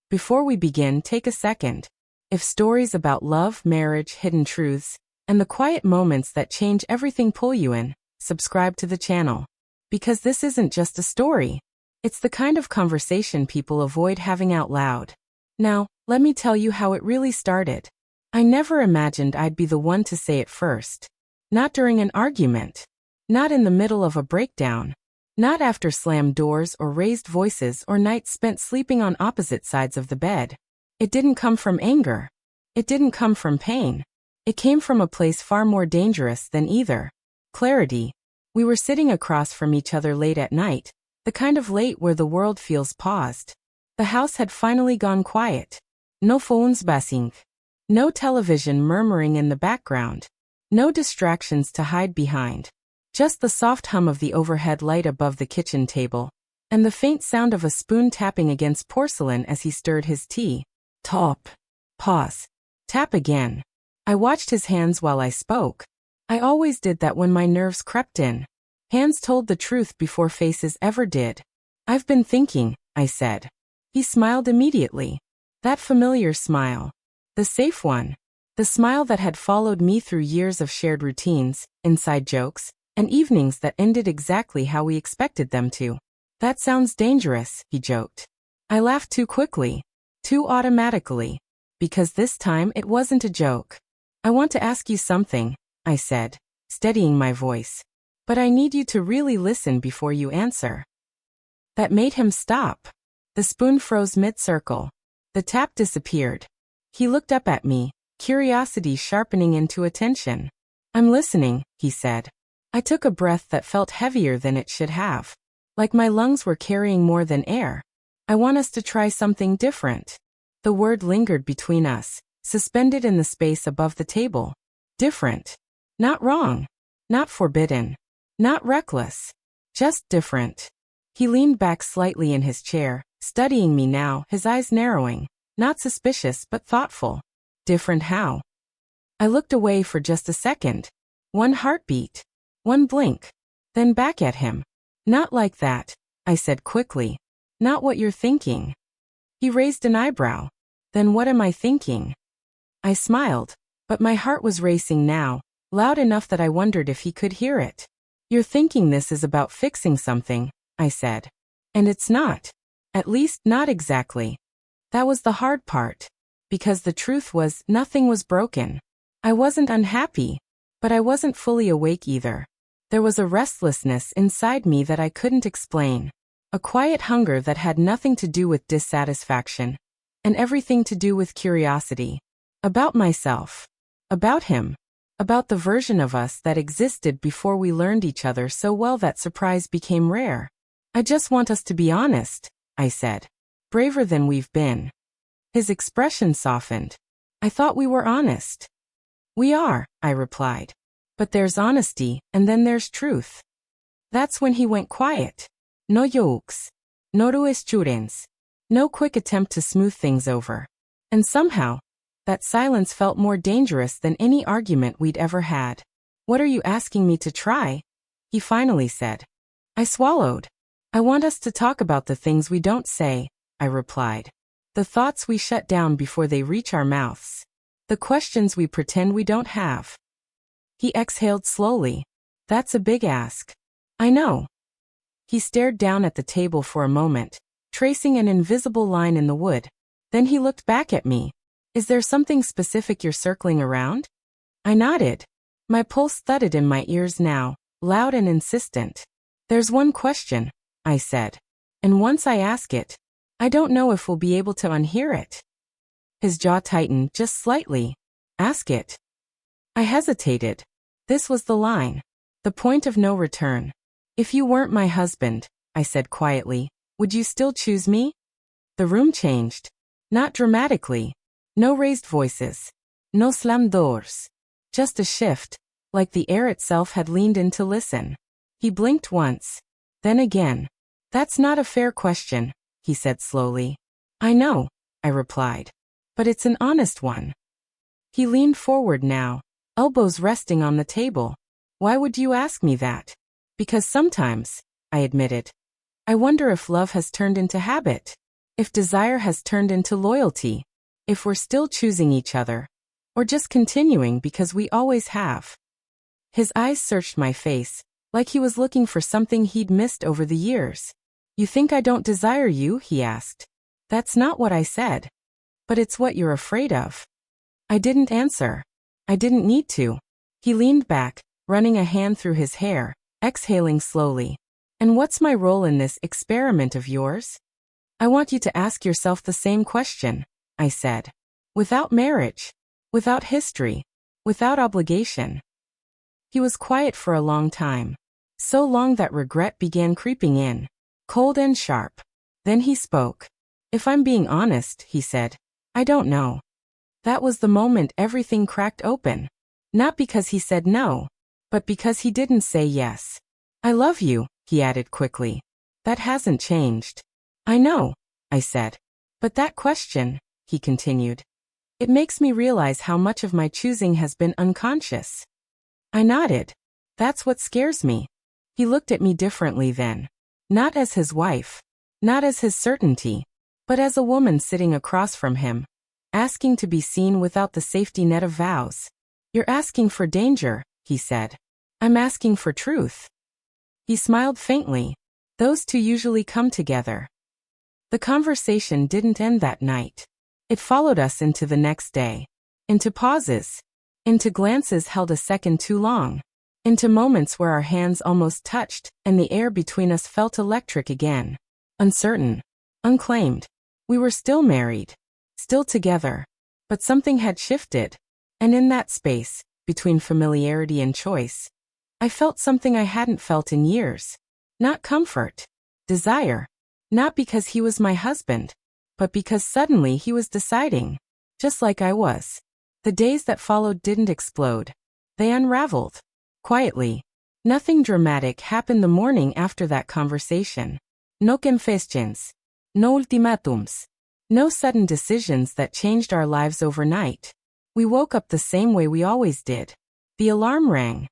Before we begin, take a second. If stories about love, marriage, hidden truths, and the quiet moments that change everything pull you in, subscribe to the channel. Because this isn't just a story. It's the kind of conversation people avoid having out loud. Now, let me tell you how it really started. I never imagined I'd be the one to say it first. Not during an argument. Not in the middle of a breakdown. Not after slammed doors or raised voices or nights spent sleeping on opposite sides of the bed. It didn't come from anger. It didn't come from pain. It came from a place far more dangerous than either. Clarity. We were sitting across from each other late at night, the kind of late where the world feels paused. The house had finally gone quiet. No phones buzzing. No television murmuring in the background. No distractions to hide behind. Just the soft hum of the overhead light above the kitchen table, and the faint sound of a spoon tapping against porcelain as he stirred his tea. Top. Pause. Tap again. I watched his hands while I spoke. I always did that when my nerves crept in. Hands told the truth before faces ever did. I've been thinking, I said. He smiled immediately. That familiar smile. The safe one. The smile that had followed me through years of shared routines, inside jokes, and evenings that ended exactly how we expected them to. That sounds dangerous, he joked. I laughed too quickly. Too automatically. Because this time it wasn't a joke. I want to ask you something, I said, steadying my voice. But I need you to really listen before you answer. That made him stop. The spoon froze mid-circle. The tap disappeared. He looked up at me, curiosity sharpening into attention. I'm listening, he said. I took a breath that felt heavier than it should have. Like my lungs were carrying more than air. I want us to try something different. The word lingered between us, suspended in the space above the table. Different. Not wrong. Not forbidden. Not reckless. Just different. He leaned back slightly in his chair, studying me now, his eyes narrowing. Not suspicious but thoughtful. Different how? I looked away for just a second. One heartbeat. One blink. Then back at him. Not like that, I said quickly. Not what you're thinking. He raised an eyebrow. Then what am I thinking? I smiled, but my heart was racing now, loud enough that I wondered if he could hear it. You're thinking this is about fixing something, I said. And it's not. At least not exactly. That was the hard part. Because the truth was, nothing was broken. I wasn't unhappy, but I wasn't fully awake either. There was a restlessness inside me that I couldn't explain. A quiet hunger that had nothing to do with dissatisfaction, and everything to do with curiosity. About myself. About him. About the version of us that existed before we learned each other so well that surprise became rare. I just want us to be honest, I said. Braver than we've been. His expression softened. I thought we were honest. We are, I replied. But there's honesty, and then there's truth. That's when he went quiet. No jokes. No reassurance. No quick attempt to smooth things over. And somehow, that silence felt more dangerous than any argument we'd ever had. What are you asking me to try? He finally said. I swallowed. I want us to talk about the things we don't say, I replied. The thoughts we shut down before they reach our mouths. The questions we pretend we don't have. He exhaled slowly. That's a big ask. I know. He stared down at the table for a moment, tracing an invisible line in the wood. Then he looked back at me. Is there something specific you're circling around? I nodded. My pulse thudded in my ears now, loud and insistent. There's one question, I said. And once I ask it, I don't know if we'll be able to unhear it. His jaw tightened just slightly. Ask it. I hesitated. This was the line. The point of no return. If you weren't my husband, I said quietly, would you still choose me? The room changed. Not dramatically. No raised voices. No slammed doors. Just a shift, like the air itself had leaned in to listen. He blinked once. Then again. That's not a fair question, he said slowly. I know, I replied. But it's an honest one. He leaned forward now, elbows resting on the table. Why would you ask me that? Because sometimes, I admitted, I wonder if love has turned into habit. If desire has turned into loyalty, if we're still choosing each other, or just continuing because we always have. His eyes searched my face, like he was looking for something he'd missed over the years. You think I don't desire you? He asked. That's not what I said. But it's what you're afraid of. I didn't answer. I didn't need to. He leaned back, running a hand through his hair, exhaling slowly. And what's my role in this experiment of yours? I want you to ask yourself the same question, I said. Without marriage, without history, without obligation. He was quiet for a long time. So long that regret began creeping in, cold and sharp. Then he spoke. If I'm being honest, he said, I don't know. That was the moment everything cracked open. Not because he said no, but because he didn't say yes. I love you, he added quickly. That hasn't changed. I know, I said. But that question, he continued. It makes me realize how much of my choosing has been unconscious. I nodded. That's what scares me. He looked at me differently then. Not as his wife. Not as his certainty. But as a woman sitting across from him. Asking to be seen without the safety net of vows. You're asking for danger, he said. I'm asking for truth. He smiled faintly. Those two usually come together. The conversation didn't end that night. It followed us into the next day. Into pauses. Into glances held a second too long. Into moments where our hands almost touched and the air between us felt electric again. Uncertain. Unclaimed. We were still married. Still together. But something had shifted. And in that space, between familiarity and choice, I felt something I hadn't felt in years. Not comfort. Desire. Not because he was my husband, but because suddenly he was deciding. Just like I was. The days that followed didn't explode. They unraveled. Quietly. Nothing dramatic happened the morning after that conversation. No confessions. No ultimatums. No sudden decisions that changed our lives overnight. We woke up the same way we always did. The alarm rang.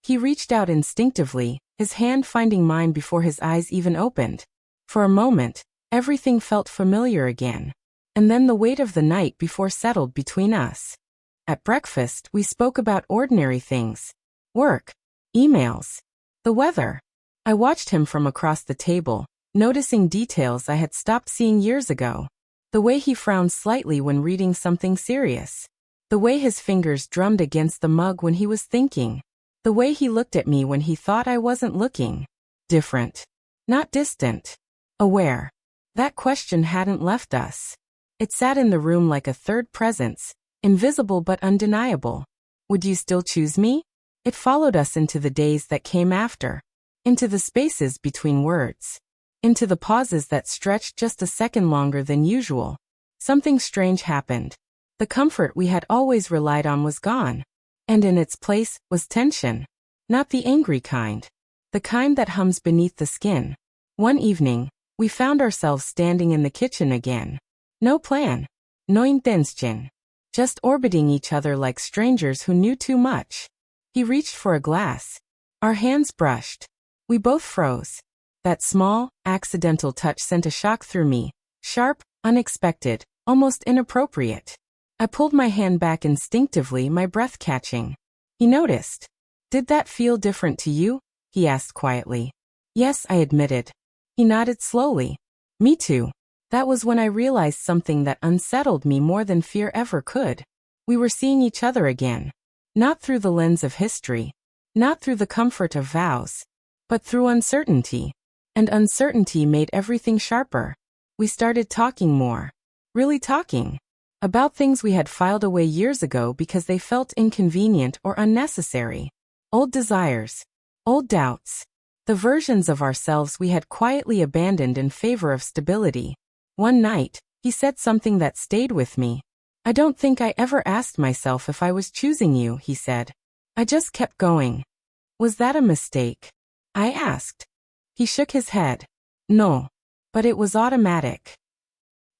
He reached out instinctively, his hand finding mine before his eyes even opened. For a moment, everything felt familiar again. And then the weight of the night before settled between us. At breakfast, we spoke about ordinary things. Work. Emails. The weather. I watched him from across the table, noticing details I had stopped seeing years ago. The way he frowned slightly when reading something serious. The way his fingers drummed against the mug when he was thinking. The way he looked at me when he thought I wasn't looking. Different. Not distant. Aware. That question hadn't left us. It sat in the room like a third presence, invisible but undeniable. Would you still choose me? It followed us into the days that came after. Into the spaces between words. Into the pauses that stretched just a second longer than usual. Something strange happened. The comfort we had always relied on was gone. And in its place was tension. Not the angry kind. The kind that hums beneath the skin. One evening, we found ourselves standing in the kitchen again. No plan. No intention. Just orbiting each other like strangers who knew too much. He reached for a glass. Our hands brushed. We both froze. That small, accidental touch sent a shock through me. Sharp, unexpected, almost inappropriate. I pulled my hand back instinctively, my breath catching. He noticed. Did that feel different to you? He asked quietly. Yes, I admitted. He nodded slowly. Me too. That was when I realized something that unsettled me more than fear ever could. We were seeing each other again. Not through the lens of history. Not through the comfort of vows. But through uncertainty. And uncertainty made everything sharper. We started talking more. Really talking. About things we had filed away years ago because they felt inconvenient or unnecessary. Old desires. Old doubts. The versions of ourselves we had quietly abandoned in favor of stability. One night, he said something that stayed with me. I don't think I ever asked myself if I was choosing you, he said. I just kept going. Was that a mistake? I asked. He shook his head. No. But it was automatic.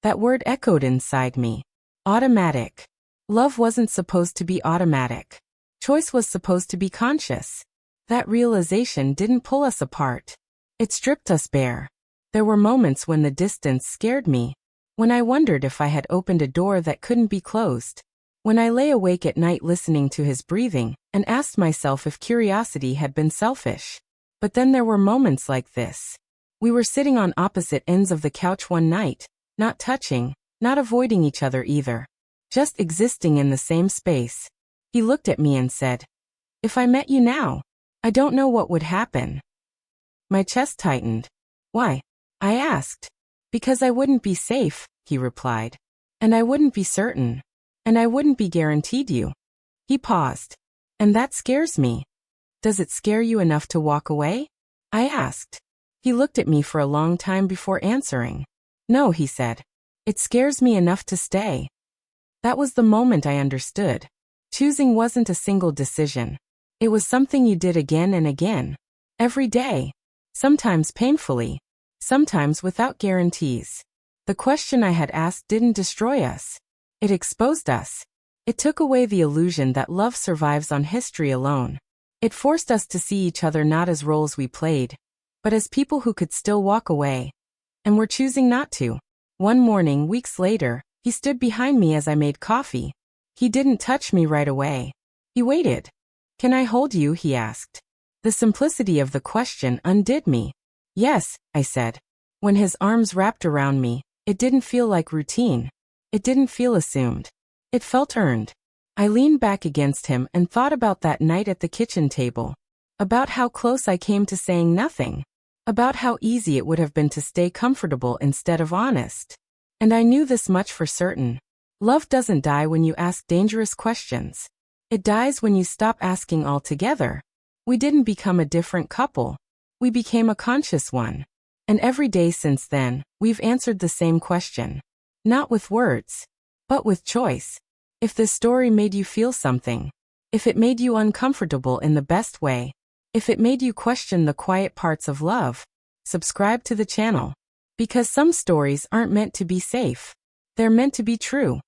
That word echoed inside me. Automatic. Love wasn't supposed to be automatic. Choice was supposed to be conscious. That realization didn't pull us apart. It stripped us bare. There were moments when the distance scared me, When I wondered if I had opened a door that couldn't be closed. When I lay awake at night listening to his breathing and asked myself if curiosity had been selfish. But then there were moments like this. We were sitting on opposite ends of the couch one night, not touching, not avoiding each other either. Just existing in the same space. He looked at me and said, "If I met you now, I don't know what would happen." My chest tightened. "Why?" I asked. "Because I wouldn't be safe," he replied. "And I wouldn't be certain. And I wouldn't be guaranteed you." He paused. "And that scares me." "Does it scare you enough to walk away?" I asked. He looked at me for a long time before answering. "No," he said. "It scares me enough to stay." That was the moment I understood. Choosing wasn't a single decision. It was something you did again and again. Every day. Sometimes painfully. Sometimes without guarantees. The question I had asked didn't destroy us. It exposed us. It took away the illusion that love survives on history alone. It forced us to see each other not as roles we played, but as people who could still walk away. And were choosing not to. One morning, weeks later, he stood behind me as I made coffee. He didn't touch me right away. He waited. "Can I hold you?" he asked. The simplicity of the question undid me. "Yes," I said. When his arms wrapped around me, it didn't feel like routine. It didn't feel assumed. It felt earned. I leaned back against him and thought about that night at the kitchen table. About how close I came to saying nothing. About how easy it would have been to stay comfortable instead of honest. And I knew this much for certain. Love doesn't die when you ask dangerous questions. It dies when you stop asking altogether. We didn't become a different couple. We became a conscious one. And every day since then, we've answered the same question. Not with words, but with choice. If this story made you feel something, if it made you uncomfortable in the best way, if it made you question the quiet parts of love, subscribe to the channel. Because some stories aren't meant to be safe. They're meant to be true.